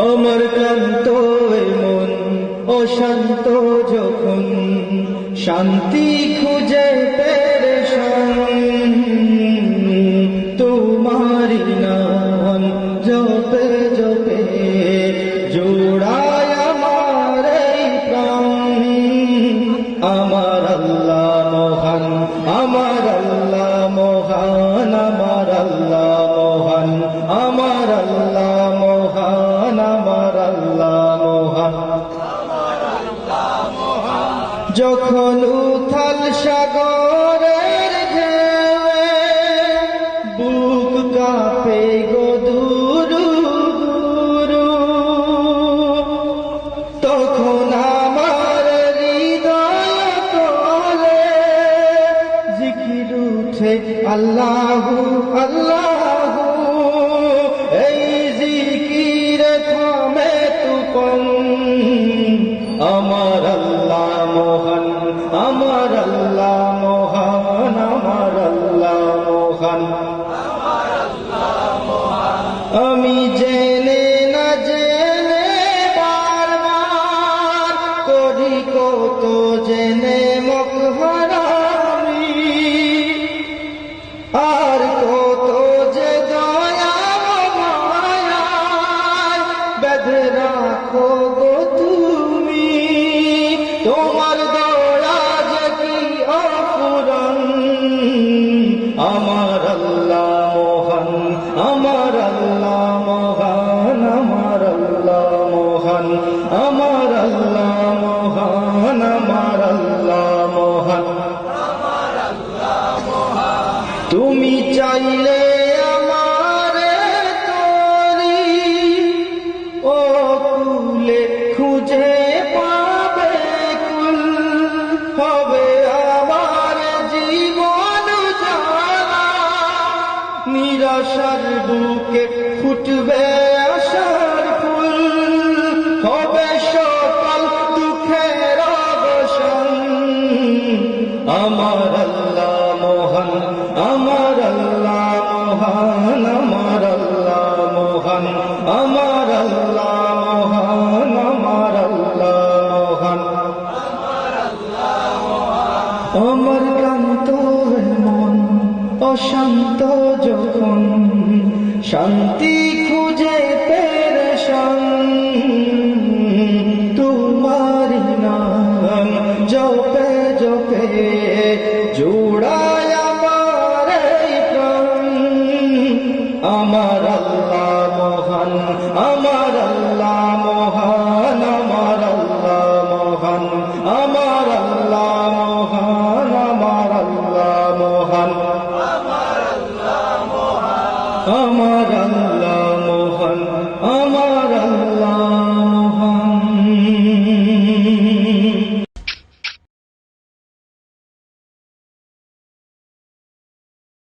আমার ক্লান্ত মন অশান্ত যখন শান্তি খুঁজে পেরেশান তোমারি নাম জপে জপে জোড়ায় আমার এই প্রাণ। আমার আল্লাহ মহান, আমার আল্লাহ মহান, আমার আল্লাহ মহান, আমার আল্লাহ মহান, আমার আল্লাহ মহান। যখন উথাল সাগরের ঢেউয়ে বুক কাঁপে গো দুরু দুরু, তখন আমার হৃদয় তোলে জিকির উঠে আল্লাহু আল্লাহু। এই জিকিরে থামে তুফান। আমার আল্লাহ মহান, আমার আল্লাহ মহান, আমার আল্লাহ মহান। আমি জেনে না জেনে বারবার করি কত জেনে মকহারামি, আর কত যে দয়া মায়ায় বেঁধে রাখো গো তুমি। তোমার দয়া যে কি অফুরান। আমার আল্লাহ মহান, আমার আল্লাহ মহান, আমার আল্লাহ মহান, আমার আল্লাহ মহান, আমার আল্লাহ মহান। তুমি চাইলে আমারে তোরি ও কুলে খুঁজে পাবে কুল, হবে আমার জীবন জ্বালা। নিরাশার বুকে ফুটবে আশার ফুল, হবে সকাল দুঃখের অবসান। আমার আল্লাহ মহান, আমার আল্লাহ মহান, আমার আল্লাহ মহান, আমার আল্লাহ মহান, আমার আল্লাহ মহান। আমার ক্লান্ত মন অশান্ত যখন শান্তি খুঁজে পেরেশান তোমারি নাম জপে জপে জোড়ায় আমার এই প্রাণ। আমার আল্লাহ মহান, আমার আল্লাহ মহান, আমার আল্লাহ মহান, আমার আল্লাহ মহান, আমার আল্লাহ মহান, আমার